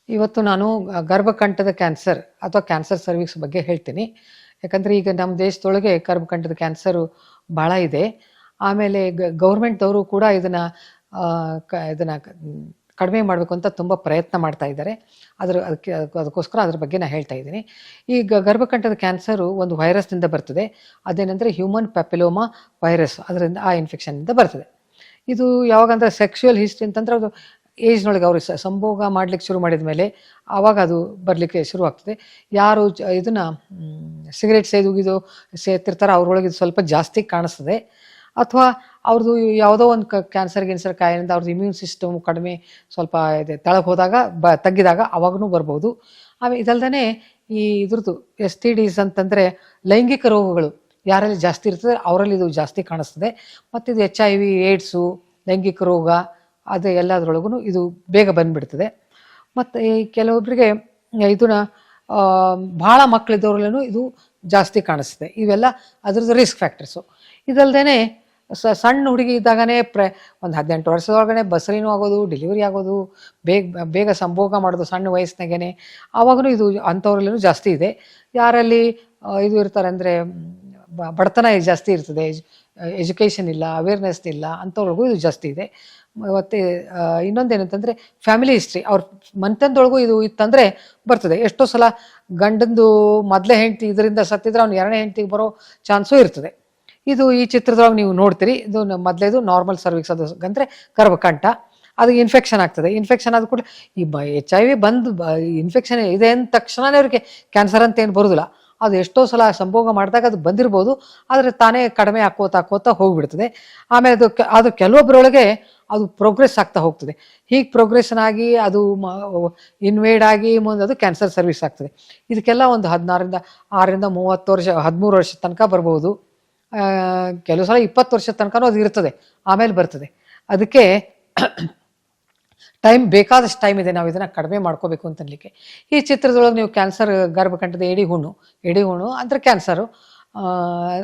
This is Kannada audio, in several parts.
ಇವತ್ತು ನಾನು ಗರ್ಭಕಂಠದ ಕ್ಯಾನ್ಸರ್ ಅಥವಾ ಕ್ಯಾನ್ಸರ್ ಸರ್ವಿಕ್ಸ್ ಬಗ್ಗೆ ಹೇಳ್ತೀನಿ. ಯಾಕಂದರೆ ಈಗ ನಮ್ಮ ದೇಶದೊಳಗೆ ಗರ್ಭಕಂಠದ ಕ್ಯಾನ್ಸರು ಭಾಳ ಇದೆ. ಆಮೇಲೆ ಗೌರ್ಮೆಂಟ್ದವರು ಕೂಡ ಇದನ್ನು ಕಡಿಮೆ ಮಾಡಬೇಕು ಅಂತ ತುಂಬ ಪ್ರಯತ್ನ ಮಾಡ್ತಾ ಇದ್ದಾರೆ. ಅದಕ್ಕೋಸ್ಕರ ಅದ್ರ ಬಗ್ಗೆ ನಾನು ಹೇಳ್ತಾ ಇದ್ದೀನಿ. ಈಗ ಗರ್ಭಕಂಠದ ಕ್ಯಾನ್ಸರು ಒಂದು ವೈರಸ್ನಿಂದ ಬರ್ತದೆ. ಅದೇನೆಂದರೆ ಹ್ಯೂಮನ್ ಪ್ಯಾಪಿಲೋಮಾ ವೈರಸ್, ಅದರಿಂದ ಆ ಇನ್ಫೆಕ್ಷನ್ನಿಂದ ಬರ್ತದೆ. ಇದು ಯಾವಾಗಂದ್ರೆ ಸೆಕ್ಶುವಲ್ ಹಿಸ್ಟ್ರಿ ಅಂತಂದ್ರೆ ಅದು ಏಜ್ನೊಳಗೆ ಅವರು ಸಂಭೋಗ ಮಾಡ್ಲಿಕ್ಕೆ ಶುರು ಮಾಡಿದ ಮೇಲೆ ಆವಾಗ ಅದು ಬರಲಿಕ್ಕೆ ಶುರುವಾಗ್ತದೆ. ಯಾರು ಇದನ್ನು ಸಿಗರೇಟ್ ಸೇದುಗಿದು ಸೇತಿರ್ತಾರೆ ಅವ್ರೊಳಗೆ ಇದು ಸ್ವಲ್ಪ ಜಾಸ್ತಿ ಕಾಣಿಸ್ತದೆ. ಅಥವಾ ಅವ್ರದ್ದು ಯಾವುದೋ ಒಂದು ಕ್ಯಾನ್ಸರ್ ಕಾಯಿಲೆಯಿಂದ ಅವ್ರದ್ದು ಇಮ್ಯೂನ್ ಸಿಸ್ಟಮ್ ಕಡಿಮೆ ಸ್ವಲ್ಪ ಇದೆ ತೆಳಗೆ ಹೋದಾಗ ತಗ್ಗಿದಾಗ ಅವಾಗೂ ಬರ್ಬೋದು. ಆಮೇಲೆ ಇದಲ್ದೇ ಈ ಇದ್ರದ್ದು STDs ಅಂತಂದರೆ ಲೈಂಗಿಕ ರೋಗಗಳು ಯಾರಲ್ಲಿ ಜಾಸ್ತಿ ಇರ್ತದೆ ಅವರಲ್ಲಿ ಇದು ಜಾಸ್ತಿ ಕಾಣಿಸ್ತದೆ. ಮತ್ತು ಇದು HIV, ಏಡ್ಸು, ಲೈಂಗಿಕ ರೋಗ ಅದು ಎಲ್ಲದರೊಳಗೂ ಇದು ಬೇಗ ಬಂದುಬಿಡ್ತದೆ. ಮತ್ತು ಈ ಕೆಲವೊಬ್ಬರಿಗೆ ಇದನ್ನು ಭಾಳ ಮಕ್ಕಳಿದ್ದವ್ರಲ್ಲೂ ಇದು ಜಾಸ್ತಿ ಕಾಣಿಸ್ತದೆ. ಇವೆಲ್ಲ ಅದ್ರದ್ದು ರಿಸ್ಕ್ ಫ್ಯಾಕ್ಟರ್ಸು. ಇದಲ್ದೇ ಸಣ್ಣ ಹುಡುಗಿ ಇದ್ದಾಗನೇ ಒಂದು 18 ವರ್ಷದೊಳಗಡೆ ಬಸರಿನೂ ಆಗೋದು, ಡೆಲಿವರಿ ಆಗೋದು, ಬೇಗ ಸಂಭೋಗ ಮಾಡೋದು ಸಣ್ಣ ವಯಸ್ಸಿನಾಗೇ, ಆವಾಗೂ ಇದು ಅಂಥವ್ರಲ್ಲೂ ಜಾಸ್ತಿ ಇದೆ. ಯಾರಲ್ಲಿ ಇದು ಇರ್ತಾರೆ ಅಂದರೆ ಬಡತನ ಜಾಸ್ತಿ ಇರ್ತದೆ, ಎಜುಕೇಷನ್ ಇಲ್ಲ, ಅವೇರ್ನೆಸ್ ಇಲ್ಲ, ಅಂಥವ್ರಿಗೂ ಇದು ಜಾಸ್ತಿ ಇದೆ. ಮತ್ತು ಇನ್ನೊಂದೇನಂತಂದರೆ ಫ್ಯಾಮಿಲಿ ಹಿಸ್ಟ್ರಿ, ಅವ್ರ ಮನೆತನದೊಳಗೂ ಇದು ಇತ್ತಂದರೆ ಬರ್ತದೆ. ಎಷ್ಟೋ ಸಲ ಗಂಡಂದು ಮೊದಲೇ ಹೆಂಡತಿ ಇದರಿಂದ ಸತ್ತಿದ್ರೆ ಅವ್ನು ಎರಡನೇ ಹೆಂಡತಿಗೆ ಬರೋ ಚಾನ್ಸು ಇರ್ತದೆ. ಇದು ಈ ಚಿತ್ರದೊಳಗೆ ನೀವು ನೋಡ್ತೀರಿ. ಇದು ಮೊದಲೇದು ನಾರ್ಮಲ್ ಸರ್ವಿಕ್ಸ್, ಅದು ಅಂದರೆ ಗರ್ಭಕಂಠ. ಅದು ಇನ್ಫೆಕ್ಷನ್ ಆಗ್ತದೆ. ಇನ್ಫೆಕ್ಷನ್ ಆದ ಕೂಡ ಈ HIV ಬಂದು ಇನ್ಫೆಕ್ಷನ್ ಇದೆ ಅಂದ ತಕ್ಷಣವೇ ಅವ್ರಿಗೆ ಕ್ಯಾನ್ಸರ್ ಅಂತ ಏನು ಬರೋದಿಲ್ಲ. ಅದು ಎಷ್ಟೋ ಸಲ ಸಂಭೋಗ ಮಾಡಿದಾಗ ಅದು ಬಂದಿರ್ಬೋದು, ಆದರೆ ತಾನೇ ಕಡಿಮೆ ಹಾಕೋತಾ ಹೋಗಿಬಿಡ್ತದೆ. ಆಮೇಲೆ ಅದು ಕೆಲವೊಬ್ಬರೊಳಗೆ ಅದು ಪ್ರೋಗ್ರೆಸ್ ಆಗ್ತಾ ಹೋಗ್ತದೆ. ಹೀಗೆ ಪ್ರೋಗ್ರೆಷನ್ ಆಗಿ ಅದು ಇನ್ವೇಡ್ ಆಗಿ ಮುಂದೆ ಅದು ಕ್ಯಾನ್ಸರ್ ಸರ್ವಿಸ್ ಆಗ್ತದೆ. ಇದಕ್ಕೆಲ್ಲ ಒಂದು 6ರಿಂದ 30 ವರ್ಷ 13 ವರ್ಷ ತನಕ ಬರ್ಬೋದು. ಕೆಲವು ಸಲ 20 ವರ್ಷದ ತನಕನೂ ಅದು ಇರ್ತದೆ, ಆಮೇಲೆ ಬರ್ತದೆ. ಅದಕ್ಕೆ ಬೇಕಾದಷ್ಟು ಟೈಮ್ ಇದೆ ನಾವು ಇದನ್ನು ಕಡಿಮೆ ಮಾಡ್ಕೋಬೇಕು ಅಂತನ್ಲಿಕ್ಕೆ. ಈ ಚಿತ್ರದೊಳಗೆ ನೀವು ಕ್ಯಾನ್ಸರ್ ಗರ್ಭಕಂಠದ ಎಡಿ ಹುಣ್ಣು ಅಂದರೆ ಕ್ಯಾನ್ಸರು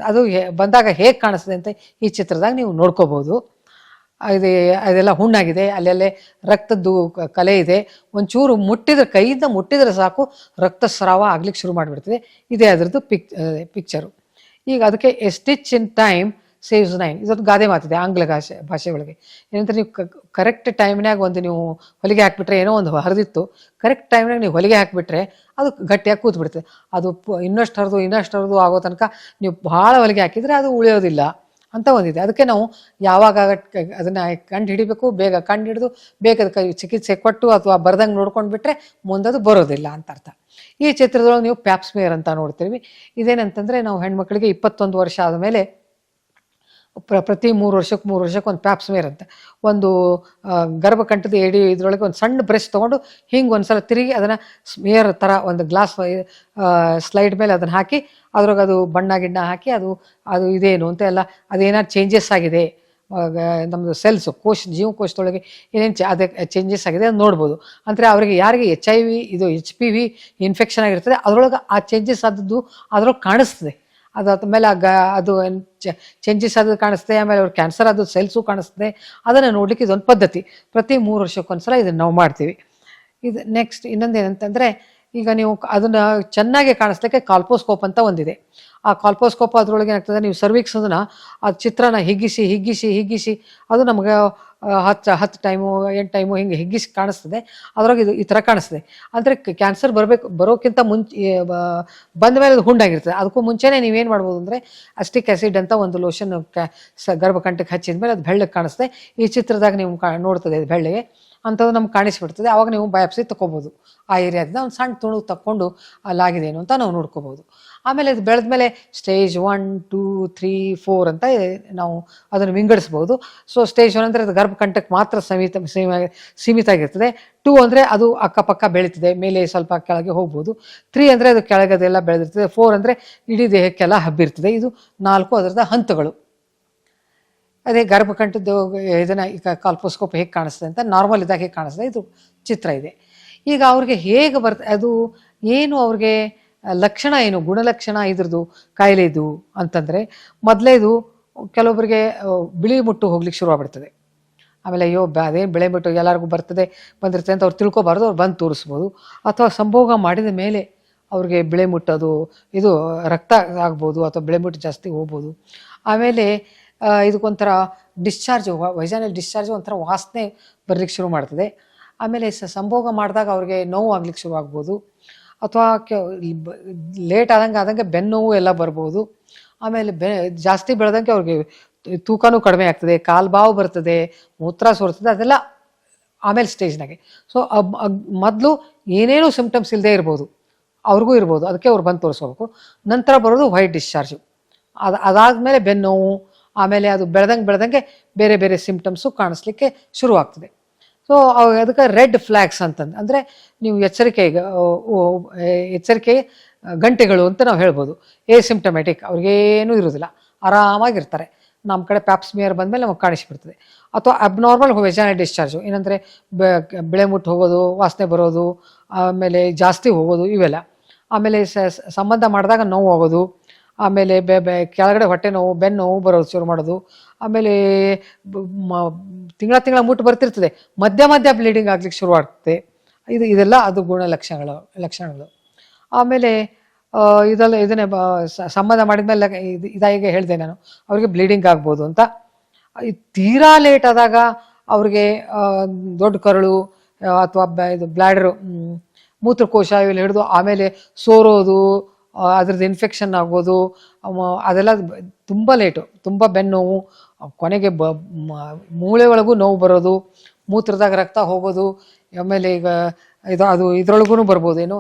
ಅದು ಬಂದಾಗ ಹೇಗೆ ಕಾಣಿಸ್ತದೆ ಅಂತ ಈ ಚಿತ್ರದಾಗ ನೀವು ನೋಡ್ಕೋಬೋದು. ಅದೆಲ್ಲ ಹುಣ್ಣಾಗಿದೆ, ಅಲ್ಲೆಲ್ಲೇ ರಕ್ತದ್ದು ಕಲೆ ಇದೆ. ಒಂಚೂರು ಕೈಯಿಂದ ಮುಟ್ಟಿದ್ರೆ ಸಾಕು ರಕ್ತಸ್ರಾವ ಆಗ್ಲಿಕ್ಕೆ ಶುರು ಮಾಡಿಬಿಡ್ತದೆ. ಇದೇ ಅದರದ್ದು ಪಿಕ್ಚರು. ಈಗ ಅದಕ್ಕೆ A stitch in time saves 9 ಇದೊಂದು ಗಾದೆ ಮಾತಿದೆ ಆಂಗ್ಲ ಭಾಷೆ ಒಳಗೆ. ಏನಂದ್ರೆ ನೀವು ಕರೆಕ್ಟ್ ಟೈಮ್ನಾಗ ಒಂದು ನೀವು ಹೊಲಿಗೆ ಹಾಕಿಬಿಟ್ರೆ, ಏನೋ ಒಂದು ಹರಿದಿತ್ತು, ಕರೆಕ್ಟ್ ಟೈಮ್ನಾಗ ನೀವು ಹೊಲಿಗೆ ಹಾಕಿಬಿಟ್ರೆ ಅದು ಗಟ್ಟಿಯಾಗಿ ಕೂತ್ಬಿಡ್ತದೆ. ಅದು ಇನ್ನಷ್ಟು ಹರಿದು ಆಗೋ ತನಕ ನೀವು ಭಾಳ ಹೊಲಿಗೆ ಹಾಕಿದರೆ ಅದು ಉಳಿಯೋದಿಲ್ಲ ಅಂತ ಒಂದಿದೆ. ಅದಕ್ಕೆ ನಾವು ಯಾವಾಗ ಅದನ್ನು ಕಂಡು ಹಿಡಿಬೇಕು, ಬೇಗ ಕಂಡು ಹಿಡಿದು ಬೇಗ ಚಿಕಿತ್ಸೆ ಕೊಟ್ಟು ಅಥವಾ ಬರ್ದಂಗೆ ನೋಡ್ಕೊಂಡು ಬಿಟ್ರೆ ಮುಂದದು ಬರೋದಿಲ್ಲ ಅಂತ ಅರ್ಥ. ಈ ಚಿತ್ರದೊಳಗೆ ನೀವು ಪ್ಯಾಪ್ಸ್ಮೇರ್ ಅಂತ ನೋಡ್ತೀವಿ. ಇದೇನಂತಂದರೆ ನಾವು ಹೆಣ್ಮಕ್ಳಿಗೆ 21 ವರ್ಷ ಆದಮೇಲೆ ಪ್ರತಿ 3 ವರ್ಷಕ್ಕೆ ಒಂದು ಪ್ಯಾಪ್ಸ್ಮೇರ್ ಅಂತ ಒಂದು ಗರ್ಭಕಂಠದ ಎಡಿ ಇದರೊಳಗೆ ಒಂದು ಸಣ್ಣ ಬ್ರಷ್ ತೊಗೊಂಡು ಹಿಂಗೆ ಒಂದ್ಸಲ ತಿರುಗಿ ಅದನ್ನು ಸ್ಮೇರ್ ಥರ ಒಂದು ಗ್ಲಾಸ್ ಸ್ಲೈಡ್ ಮೇಲೆ ಅದನ್ನು ಹಾಕಿ ಅದ್ರೊಳಗೆ ಅದು ಬಣ್ಣ ಗಿಣ್ಣ ಹಾಕಿ ಅದು ಇದೇನು ಅಂತ ಎಲ್ಲ ಅದೇನಾದ್ರು ಚೇಂಜಸ್ ಆಗಿದೆ ನಮ್ಮದು ಸೆಲ್ಸು ಜೀವಕೋಶದೊಳಗೆ ಏನೇನು ಅದಕ್ಕೆ ಚೇಂಜಸ್ ಆಗಿದೆ ಅದು ನೋಡ್ಬೋದು. ಅಂದರೆ ಅವರಿಗೆ ಯಾರಿಗೆ HIV ಇದು HPV ಇನ್ಫೆಕ್ಷನ್ ಆಗಿರ್ತದೆ ಅದರೊಳಗೆ ಆ ಚೇಂಜಸ್ ಆದದ್ದು ಅದ್ರೊಳಗೆ ಕಾಣಿಸ್ತದೆ. ಅದಾದ್ಮೇಲೆ ಅದು ಚೇಂಜಸ್ ಆದದ್ದು ಕಾಣಿಸ್ತದೆ. ಆಮೇಲೆ ಅವ್ರು ಕ್ಯಾನ್ಸರ್ ಆದದ್ದು ಸೆಲ್ಸು ಕಾಣಿಸ್ತದೆ. ಅದನ್ನು ನೋಡ್ಲಿಕ್ಕೆ ಇದೊಂದು ಪದ್ಧತಿ. ಪ್ರತಿ 3 ವರ್ಷಕ್ಕೊಂದ್ಸಲ ಇದನ್ನು ನಾವು ಮಾಡ್ತೀವಿ. ಇದು ನೆಕ್ಸ್ಟ್ ಇನ್ನೊಂದೇನಂತಂದರೆ, ಈಗ ನೀವು ಅದನ್ನು ಚೆನ್ನಾಗಿ ಕಾಣಿಸ್ಲಿಕ್ಕೆ ಕಾಲ್ಪೋಸ್ಕೋಪ್ ಅಂತ ಒಂದಿದೆ. ಆ ಕಾಲ್ಪೋಸ್ಕೋಪ್ ಅದರೊಳಗೆ ಏನಾಗ್ತದೆ, ನೀವು ಸರ್ವಿಕ್ಸ್ ಅದನ್ನು ಆ ಚಿತ್ರನ ಹಿಗ್ಗಿಸಿ ಅದು ನಮಗೆ 10 ಟೈಮು 8 ಟೈಮು ಹಿಂಗೆ ಹಿಗ್ಗಿಸಿ ಕಾಣಿಸ್ತದೆ. ಅದ್ರೊಳಗೆ ಇದು ಈ ಥರ ಕಾಣಿಸ್ತದೆ. ಅಂದರೆ ಕ್ಯಾನ್ಸರ್ ಬರೋಕ್ಕಿಂತ ಬಂದ ಮೇಲೆ ಅದು ಹುಣ್ಣಾಗಿರ್ತದೆ. ಅದಕ್ಕೂ ಮುಂಚೆನೇ ನೀವೇನು ಮಾಡ್ಬೋದು ಅಂದರೆ ಅಸ್ಟಿಕ್ ಆ್ಯಸಿಡ್ ಅಂತ ಒಂದು ಲೋಷನ್ ಗರ್ಭಕಂಠಕ್ಕೆ ಹಚ್ಚಿದ ಮೇಲೆ ಅದು ಬೆಳ್ಳಗೆ ಕಾಣಿಸ್ತದೆ. ಈ ಚಿತ್ರದಾಗ ನೀವು ನೋಡ್ತದೆ ಅದು ಬೆಳ್ಳಗೆ ಅಂಥದ್ದು ನಮ್ಗೆ ಕಾಣಿಸ್ಬಿಡ್ತದೆ. ಆವಾಗ ನೀವು ಬಯಾಪ್ಸಿ ತೊಗೋಬೋದು. ಆ ಏರಿಯಾದಿಂದ ಒಂದು ಸಣ್ಣ ತುಣುಕು ತಕ್ಕೊಂಡು ಅಲ್ಲಾಗಿದೇನು ಅಂತ ನಾವು ನೋಡ್ಕೋಬೋದು. ಆಮೇಲೆ ಇದು ಬೆಳೆದ್ಮೇಲೆ ಸ್ಟೇಜ್ 1, 2, 3, 4 ಅಂತ ನಾವು ಅದನ್ನು ವಿಂಗಡಿಸ್ಬೋದು. ಸೊ ಸ್ಟೇಜ್ 1 ಅಂದರೆ ಅದು ಗರ್ಭಕಂಠಕ್ಕೆ ಮಾತ್ರ ಸೀಮಿತ ಆಗಿರ್ತದೆ. 2 ಅಂದರೆ ಅದು ಅಕ್ಕಪಕ್ಕ ಬೆಳೀತದೆ, ಮೇಲೆ ಸ್ವಲ್ಪ ಕೆಳಗೆ ಹೋಗ್ಬೋದು. 3 ಅಂದರೆ ಅದು ಕೆಳಗದೆಲ್ಲ ಬೆಳೆದಿರ್ತದೆ. 4 ಅಂದರೆ ಇಡೀ ದೇಹಕ್ಕೆಲ್ಲ ಹಬ್ಬಿರ್ತದೆ. ಇದು 4 ಅದರದ ಹಂತಗಳು. ಅದೇ ಗರ್ಭಕಂಠದ್ದು ಇದನ್ನು ಈಗ ಕಾಲ್ಪೋಸ್ಕೋಪ್ ಹೇಗೆ ಕಾಣಿಸ್ತದೆ ಅಂತ ನಾರ್ಮಲ್ ಇದ್ದಾಗ ಹೇಗೆ ಕಾಣಿಸ್ತದೆ ಇದು ಚಿತ್ರ ಇದೆ. ಈಗ ಅವ್ರಿಗೆ ಹೇಗೆ ಅದು ಏನು ಅವ್ರಿಗೆ ಲಕ್ಷಣ ಏನು ಗುಣಲಕ್ಷಣ ಇದ್ರದ್ದು ಕಾಯಿಲೆದು ಅಂತಂದರೆ, ಮೊದಲೇದು ಕೆಲವೊಬ್ಬರಿಗೆ ಬಿಳಿ ಮುಟ್ಟು ಹೋಗ್ಲಿಕ್ಕೆ ಶುರುವಾಗ್ಬಿಡ್ತದೆ. ಆಮೇಲೆ ಅಯ್ಯೋ ಅದೇನು ಬೆಳೆ ಬಿಟ್ಟು ಎಲ್ಲರಿಗೂ ಬರ್ತದೆ ಬಂದಿರ್ತದೆ ಅಂತ ಅವ್ರು ತಿಳ್ಕೊಬಾರ್ದು, ಅವ್ರು ಬಂದು ತೋರಿಸ್ಬೋದು. ಅಥವಾ ಸಂಭೋಗ ಮಾಡಿದ ಮೇಲೆ ಅವ್ರಿಗೆ ಬೆಳೆ ಮುಟ್ಟೋದು, ಇದು ರಕ್ತ ಆಗ್ಬೋದು ಅಥವಾ ಬೆಳೆ ಮುಟ್ಟು ಜಾಸ್ತಿ ಹೋಗ್ಬೋದು. ಆಮೇಲೆ ಇದಕ್ಕೊಂಥರ ಡಿಸ್ಚಾರ್ಜ್, ವೈಜಾನಲ್ ಡಿಸ್ಚಾರ್ಜ್ ಒಂಥರ ವಾಸನೆ ಬರ್ಲಿಕ್ಕೆ ಶುರು ಮಾಡ್ತದೆ. ಆಮೇಲೆ ಸಂಭೋಗ ಮಾಡಿದಾಗ ಅವ್ರಿಗೆ ನೋವು ಆಗ್ಲಿಕ್ಕೆ ಶುರು ಆಗ್ಬೋದು, ಅಥವಾ ಲೇಟ್ ಆದಂಗೆ ಬೆನ್ನೋವು ಎಲ್ಲ ಬರ್ಬೋದು. ಆಮೇಲೆ ಜಾಸ್ತಿ ಬೆಳೆದಂಗೆ ಅವ್ರಿಗೆ ತೂಕನೂ ಕಡಿಮೆ ಆಗ್ತದೆ, ಕಾಲ್ಬಾವು ಬರ್ತದೆ, ಮೂತ್ರ ಸೋರ್ತದೆ, ಅದೆಲ್ಲ ಆಮೇಲೆ ಸ್ಟೇಜ್ನಾಗೆ. ಸೊ ಮೊದಲು ಏನೇನೂ ಸಿಂಪ್ಟಮ್ಸ್ ಇಲ್ಲದೆ ಇರ್ಬೋದು, ಅವ್ರಿಗೂ ಇರ್ಬೋದು, ಅದಕ್ಕೆ ಅವ್ರು ಬಂದು ತೋರಿಸ್ಕೋಬೇಕು. ನಂತರ ಬರೋದು ವೈಟ್ ಡಿಸ್ಚಾರ್ಜು. ಅದಾದಮೇಲೆ ಬೆನ್ನೋವು, ಆಮೇಲೆ ಅದು ಬೆಳೆದಂಗೆ ಬೇರೆ ಬೇರೆ ಸಿಂಪ್ಟಮ್ಸು ಕಾಣಿಸ್ಲಿಕ್ಕೆ ಶುರುವಾಗ್ತದೆ. ಸೊ ಅದಕ್ಕೆ ರೆಡ್ ಫ್ಲ್ಯಾಗ್ಸ್ ಅಂತಂದು ಅಂದರೆ ನೀವು ಎಚ್ಚರಿಕೆ ಗಂಟೆಗಳು ಅಂತ ನಾವು ಹೇಳ್ಬೋದು. ಸಿಂಪ್ಟಮ್ಯಾಟಿಕ್, ಅವ್ರಿಗೇನೂ ಇರೋದಿಲ್ಲ, ಆರಾಮಾಗಿರ್ತಾರೆ. ನಮ್ಮ ಕಡೆ ಪ್ಯಾಪ್ಸ್ಮಿಯರ್ ಬಂದಮೇಲೆ ನಮಗೆ ಕಾಣಿಸ್ಬಿಡ್ತದೆ. ಅಥವಾ ಅಬ್ನಾರ್ಮಲ್ ವೆಜೈನಲ್ ಡಿಸ್ಚಾರ್ಜು, ಏನಂದರೆ ಬೆಳೆ ಮುಟ್ಟು ಹೋಗೋದು, ವಾಸನೆ ಬರೋದು, ಆಮೇಲೆ ಜಾಸ್ತಿ ಹೋಗೋದು, ಇವೆಲ್ಲ. ಆಮೇಲೆ ಸಂಬಂಧ ಮಾಡಿದಾಗ ನೋವು ಹೋಗೋದು, ಆಮೇಲೆ ಕೆಳಗಡೆ ಹೊಟ್ಟೆ ನೋವು, ಬೆನ್ನು ನೋವು ಬರೋದು ಶುರು ಮಾಡೋದು. ಆಮೇಲೆ ತಿಂಗಳ ಮುಟ್ಟು ಬರ್ತಿರ್ತದೆ, ಮಧ್ಯ ಬ್ಲೀಡಿಂಗ್ ಆಗ್ಲಿಕ್ಕೆ ಶುರುವಾಗ್ತದೆ. ಇದೆಲ್ಲ ಅದು ಲಕ್ಷಣಗಳು. ಆಮೇಲೆ ಇದನ್ನೇ ಸಂಬಂಧ ಮಾಡಿದ್ಮೇಲೆ ಇದಾಗಿ ಹೇಳಿದೆ ನಾನು, ಅವ್ರಿಗೆ ಬ್ಲೀಡಿಂಗ್ ಆಗ್ಬೋದು ಅಂತ. ತೀರಾ ಲೇಟ್ ಆದಾಗ ಅವ್ರಿಗೆ ದೊಡ್ಡ ಕರಳು ಅಥವಾ ಇದು ಬ್ಲ್ಯಾಡರು, ಮೂತ್ರಕೋಶ ಇವೆಲ್ಲ ಹಿಡಿದು ಆಮೇಲೆ ಸೋರೋದು, ಅದ್ರದ್ದು ಇನ್ಫೆಕ್ಷನ್ ಆಗೋದು, ಅದೆಲ್ಲ ತುಂಬ ಲೇಟು. ತುಂಬ ಬೆನ್ನೋವು, ಕೊನೆಗೆ ಮೂಳೆ ಒಳಗೂ ನೋವು ಬರೋದು, ಮೂತ್ರದಾಗ ರಕ್ತ ಹೋಗೋದು. ಆಮೇಲೆ ಈಗ ಇದ್ರೊಳಗೂ ಬರ್ಬೋದು, ಏನು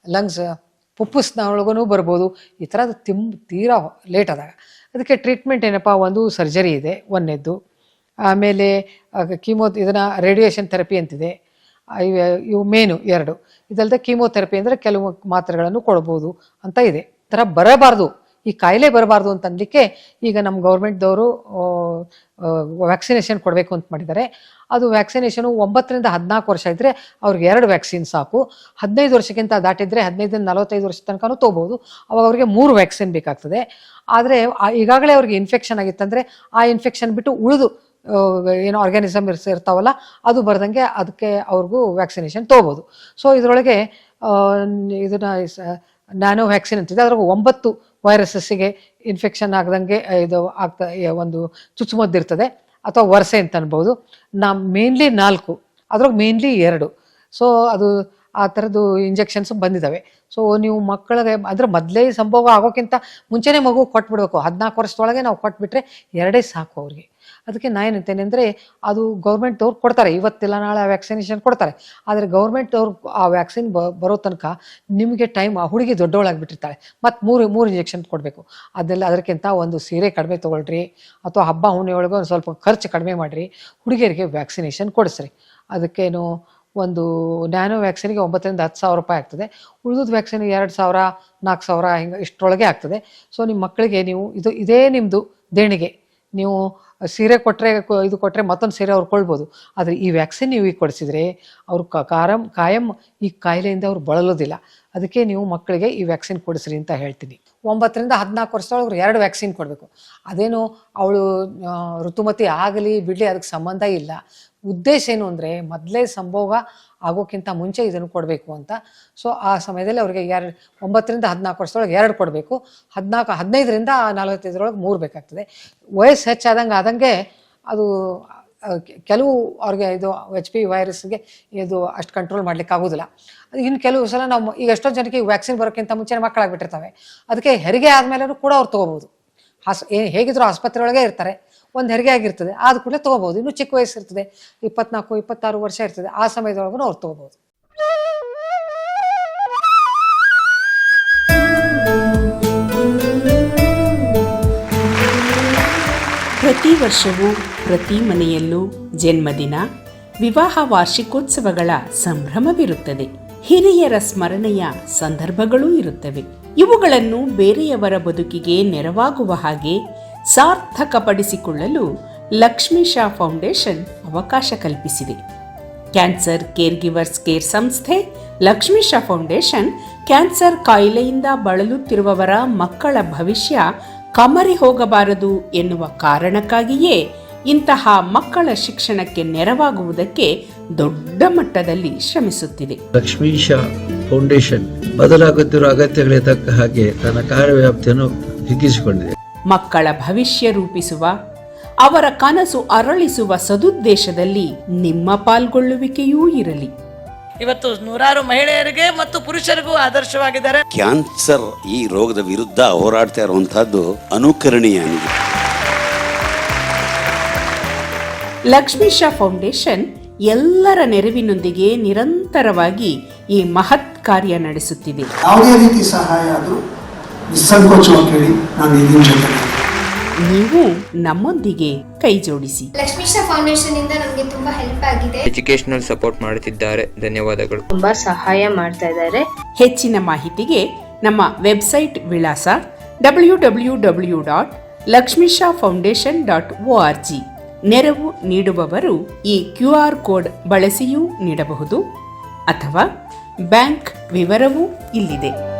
ಲಂಗ್ಸ್ ಪುಪ್ಪುಸ್ನ ಒಳಗೂ ಬರ್ಬೋದು. ಈ ಥರದ್ದು ತೀರಾ ಲೇಟ್ ಆದಾಗ ಅದಕ್ಕೆ ಟ್ರೀಟ್ಮೆಂಟ್ ಏನಪ್ಪ, ಒಂದು ಸರ್ಜರಿ ಇದೆ ಒಂದನೇದ್ದು. ಆಮೇಲೆ ಇದನ್ನು ರೇಡಿಯೇಷನ್ ಥೆರಪಿ ಅಂತಿದೆ, ಇವು ಮೇನು 2. ಇದಲ್ಲದೆ ಕೀಮೋಥೆರಪಿ ಅಂದರೆ ಕೆಲವು ಮಾತ್ರೆಗಳನ್ನು ಕೊಡ್ಬೋದು ಅಂತ ಇದೆ. ಥರ ಬರಬಾರ್ದು, ಈ ಕಾಯಿಲೆ ಬರಬಾರ್ದು ಅಂತ ಅನ್ಲಿಕ್ಕೆ ಈಗ ನಮ್ಮ ಗೌರ್ಮೆಂಟ್ದವರು ವ್ಯಾಕ್ಸಿನೇಷನ್ ಕೊಡಬೇಕು ಅಂತ ಮಾಡಿದ್ದಾರೆ. ಅದು ವ್ಯಾಕ್ಸಿನೇಷನು 9ರಿಂದ 14 ವರ್ಷ ಇದ್ದರೆ ಅವ್ರಿಗೆ 2 ವ್ಯಾಕ್ಸಿನ್ ಸಾಕು. 15 ವರ್ಷಕ್ಕಿಂತ ದಾಟಿದ್ರೆ 15ರಿಂದ 45 ವರ್ಷ ತನಕನೂ ತೊಗೋಬೋದು. ಅವಾಗ ಅವ್ರಿಗೆ 3 ವ್ಯಾಕ್ಸಿನ್ ಬೇಕಾಗ್ತದೆ. ಆದರೆ ಈಗಾಗಲೇ ಅವ್ರಿಗೆ ಇನ್ಫೆಕ್ಷನ್ ಆಗಿತ್ತಂದರೆ ಆ ಇನ್ಫೆಕ್ಷನ್ ಬಿಟ್ಟು ಉಳಿದು ಏನು ಆರ್ಗ್ಯಾನಿಸಮ್ ಇರ್ತಾವಲ್ಲ ಅದು ಬರ್ದಂಗೆ ಅದಕ್ಕೆ ಅವ್ರಿಗೂ ವ್ಯಾಕ್ಸಿನೇಷನ್ ತೊಗೋಬೋದು. ಸೊ ಇದರೊಳಗೆ ಇದನ್ನ ನ್ಯಾನೋ ವ್ಯಾಕ್ಸಿನ್ ಅಂತಿದೆ. ಅದ್ರಾಗ 9 ವೈರಸಸ್ಸಿಗೆ ಇನ್ಫೆಕ್ಷನ್ ಆಗದಂಗೆ ಇದು ಒಂದು ಚುಚ್ಚುಮದ್ದು ಇರ್ತದೆ, ಅಥವಾ ವರ್ಷೆ ಅಂತ ಅನ್ಬೋದು. ಮೇನ್ಲಿ 4, ಅದ್ರಾಗ ಮೇನ್ಲಿ 2. ಸೊ ಅದು ಆ ಥರದ್ದು ಇಂಜೆಕ್ಷನ್ಸ್ ಬಂದಿದ್ದಾವೆ. ಸೊ ನೀವು ಮಕ್ಕಳಿಗೆ ಅಂದರೆ ಮೊದಲೇ ಸಂಭೋಗ ಆಗೋಕ್ಕಿಂತ ಮುಂಚೆನೇ ಮಗು ಕೊಟ್ಬಿಡ್ಬೇಕು. 14 ವರ್ಷದೊಳಗೆ ನಾವು ಕೊಟ್ಬಿಟ್ರೆ 2 ಸಾಕು ಅವ್ರಿಗೆ. ಅದಕ್ಕೆ ನಾ ಏನಂತೇನೆ ಅಂದರೆ, ಅದು ಗೌರ್ಮೆಂಟ್ದವ್ರು ಕೊಡ್ತಾರೆ, ಇವತ್ತಿಲ್ಲ ನಾಳೆ ಆ ವ್ಯಾಕ್ಸಿನೇಷನ್ ಕೊಡ್ತಾರೆ. ಆದರೆ ಗೌರ್ಮೆಂಟ್ದವ್ರು ಆ ವ್ಯಾಕ್ಸಿನ್ ಬರೋ ತನಕ ನಿಮಗೆ ಟೈಮ್, ಆ ಹುಡುಗಿ ದೊಡ್ಡವಳಾಗಿಬಿಟ್ಟಿರ್ತಾಳೆ, ಮತ್ತು ಮೂರು ಇಂಜೆಕ್ಷನ್ ಕೊಡಬೇಕು. ಅದಕ್ಕಿಂತ ಒಂದು ಸೀರೆ ಕಡಿಮೆ ತೊಗೊಳ್ರಿ, ಅಥವಾ ಹಬ್ಬ ಹುಣ್ಣೆ ಒಳಗೆ ಒಂದು ಸ್ವಲ್ಪ ಖರ್ಚು ಕಡಿಮೆ ಮಾಡಿರಿ, ಹುಡುಗಿಯರಿಗೆ ವ್ಯಾಕ್ಸಿನೇಷನ್ ಕೊಡಿಸ್ರಿ. ಅದಕ್ಕೇನು ಒಂದು ನ್ಯಾನೋ ವ್ಯಾಕ್ಸಿನ್ಗೆ 9ರಿಂದ 10 ಸಾವಿರ ರೂಪಾಯಿ ಆಗ್ತದೆ. ಉಳಿದ ವ್ಯಾಕ್ಸಿನ್ಗೆ 2,000 4,000 ಹಿಂಗೆ ಇಷ್ಟರೊಳಗೆ ಆಗ್ತದೆ. ಸೊ ನಿಮ್ಮ ಮಕ್ಕಳಿಗೆ ನೀವು ಇದೇ ನಿಮ್ಮದು ದೇಣಿಗೆ. ನೀವು ಸೀರೆ ಕೊಟ್ಟರೆ ಮತ್ತೊಂದು ಸೀರೆ ಅವ್ರು ಕೊಳ್ಬೋದು. ಆದರೆ ಈ ವ್ಯಾಕ್ಸಿನ್ ನೀವು ಈಗ ಕೊಡಿಸಿದ್ರೆ ಅವರು ಕಾಯಂ ಈ ಕಾಯಿಲೆಯಿಂದ ಅವ್ರು ಬಳಲೋದಿಲ್ಲ. ಅದಕ್ಕೆ ನೀವು ಮಕ್ಕಳಿಗೆ ಈ ವ್ಯಾಕ್ಸಿನ್ ಕೊಡಿಸ್ರಿ ಅಂತ ಹೇಳ್ತೀನಿ. 9ರಿಂದ 14 ವರ್ಷದೊಳಗೆ 2 ವ್ಯಾಕ್ಸಿನ್ ಕೊಡಬೇಕು. ಅದೇನು ಅವಳು ಋತುಮತಿ ಆಗಲಿ ಬಿಡಲಿ ಅದಕ್ಕೆ ಸಂಬಂಧ ಇಲ್ಲ. ಉದ್ದೇಶ ಏನು ಅಂದರೆ, ಮೊದಲೇ ಸಂಭೋಗ ಆಗೋಕ್ಕಿಂತ ಮುಂಚೆ ಇದನ್ನು ಕೊಡಬೇಕು ಅಂತ. ಸೊ ಆ ಸಮಯದಲ್ಲಿ ಅವ್ರಿಗೆ 9ರಿಂದ 14 ವರ್ಷದೊಳಗೆ 2 ಕೊಡಬೇಕು. 15ರಿಂದ 45 3 ಬೇಕಾಗ್ತದೆ. ವಯಸ್ಸು ಹೆಚ್ಚಾದಂಗೆ ಅದು ಕೆಲವು ಅವ್ರಿಗೆ ಇದು HP ವೈರಸ್ಗೆ ಇದು ಅಷ್ಟು ಕಂಟ್ರೋಲ್ ಮಾಡ್ಲಿಕ್ಕೆ ಆಗೋದಿಲ್ಲ. ಇನ್ನು ಕೆಲವು ಸಲ ನಾವು ಈಗ ಎಷ್ಟೋ ಜನಕ್ಕೆ ವ್ಯಾಕ್ಸಿನ್ ಬರೋಕ್ಕಿಂತ ಮುಂಚೆ ಮಕ್ಕಳಾಗ್ಬಿಟ್ಟಿರ್ತವೆ. ಅದಕ್ಕೆ ಹೆರಿಗೆ ಆದಮೇಲೂ ಕೂಡ ಅವ್ರು ತೊಗೋಬೋದು. ಹೇಗಿದ್ರು ಆಸ್ಪತ್ರೆ ಒಳಗೆ ಇರ್ತಾರೆ, ಒಂದು ಹೆರಿಗೆ ಆಗಿರ್ತದೆ, ಆದ ಕೂಡಲೇ ತೊಗೋಬೋದು. ಇನ್ನೂ ಚಿಕ್ಕ ವಯಸ್ಸು ಇರ್ತದೆ, 24 26 ವರ್ಷ ಇರ್ತದೆ, ಆ ಸಮಯದೊಳಗೂ ಅವ್ರು ತೊಗೋಬೋದು. ಪ್ರತಿ ವರ್ಷವೂ ಪ್ರತಿ ಮನೆಯಲ್ಲೂ ಜನ್ಮದಿನ, ವಿವಾಹ ವಾರ್ಷಿಕೋತ್ಸವಗಳ ಸಂಭ್ರಮವಿರುತ್ತದೆ. ಹಿರಿಯರ ಸ್ಮರಣೆಯ ಸಂದರ್ಭಗಳೂ ಇರುತ್ತವೆ. ಇವುಗಳನ್ನು ಬೇರೆಯವರ ಬದುಕಿಗೆ ನೆರವಾಗುವ ಹಾಗೆ ಸಾರ್ಥಕಪಡಿಸಿಕೊಳ್ಳಲು ಲಕ್ಷ್ಮೀಶಾ ಫೌಂಡೇಶನ್ ಅವಕಾಶ ಕಲ್ಪಿಸಿದೆ. ಕ್ಯಾನ್ಸರ್ ಕೇರ್ ಗಿವರ್ಸ್ ಕೇರ್ ಸಂಸ್ಥೆ ಲಕ್ಷ್ಮೀಶಾ ಫೌಂಡೇಶನ್ ಕ್ಯಾನ್ಸರ್ ಕಾಯಿಲೆಯಿಂದ ಬಳಲುತ್ತಿರುವವರ ಮಕ್ಕಳ ಭವಿಷ್ಯ ಕಮರಿ ಹೋಗಬಾರದು ಎನ್ನುವ ಕಾರಣಕ್ಕಾಗಿಯೇ ಇಂತಹ ಮಕ್ಕಳ ಶಿಕ್ಷಣಕ್ಕೆ ನೆರವಾಗುವುದಕ್ಕೆ ದೊಡ್ಡ ಮಟ್ಟದಲ್ಲಿ ಶ್ರಮಿಸುತ್ತಿದೆ. ಲಕ್ಷ್ಮೀಶ ಫೌಂಡೇಶನ್ ಬದಲಾಗುತ್ತಿರುವ ಅಗತ್ಯಗಳಿಗೆ ತಕ್ಕ ಹಾಗೆ ತನ್ನ ಕಾರ್ಯವ್ಯಾಪ್ತಿಯನ್ನು ಹಿಗ್ಗಿಸಿಕೊಂಡಿದೆ. ಮಕ್ಕಳ ಭವಿಷ್ಯ ರೂಪಿಸುವ, ಅವರ ಕನಸು ಅರಳಿಸುವ ಸದುದ್ದೇಶದಲ್ಲಿ ನಿಮ್ಮ ಪಾಲ್ಗೊಳ್ಳುವಿಕೆಯೂ ಇರಲಿ. ಇವತ್ತು ನೂರಾರು ಮಹಿಳೆಯರಿಗೆ ಮತ್ತು ಪುರುಷರಿಗೂ ಆದರ್ಶವಾಗಿದ್ದಾರೆ. ಕ್ಯಾನ್ಸರ್ ಈ ರೋಗದ ವಿರುದ್ಧ ಹೋರಾಡ್ತಾ ಇರುವಂತಹದ್ದು ಅನುಕರಣೀಯ. ಲಕ್ಷ್ಮೀಶ ಫೌಂಡೇಶನ್ ಎಲ್ಲರ ನೆರವಿನೊಂದಿಗೆ ನಿರಂತರವಾಗಿ ಈ ಮಹತ್ ಕಾರ್ಯ ನಡೆಸುತ್ತಿದೆ. ಯಾವುದೇ ರೀತಿ ಸಹಾಯ ಆದರೂ ನಿಸ್ಸಂಕೋಚವಾಗಿ ಕೇಳಿ, ನಾನು ಇದೀನಿ ಜೊತೆಗೆ. ನೀವು ನಮ್ಮೊಂದಿಗೆ ಕೈ ಜೋಡಿಸಿ. ಲಕ್ಷ್ಮೀಶ ಫೌಂಡೇಶನ್ ಇಂದ ನಮಗೆ ತುಂಬಾ ಹೆಲ್ಪ್ ಆಗಿದೆ. ಎಜುಕೇಶನಲ್ ಸಪೋರ್ಟ್ ಮಾಡುತ್ತಿದ್ದಾರೆ. ಧನ್ಯವಾದಗಳು. ತುಂಬಾ ಸಹಾಯ ಮಾಡ್ತಾ ಇದ್ದಾರೆ. ಹೆಚ್ಚಿನ ಮಾಹಿತಿಗೆ ನಮ್ಮ ವೆಬ್ಸೈಟ್ ವಿಳಾಸ www.lakshmishafoundation.org. ನೆರವು ನೀಡುವವರು ಈ QR ಕೋಡ್ ಬಳಸಿಯೂ ನೀಡಬಹುದು ಅಥವಾ ಬ್ಯಾಂಕ್ ವಿವರವೂ ಇಲ್ಲಿದೆ.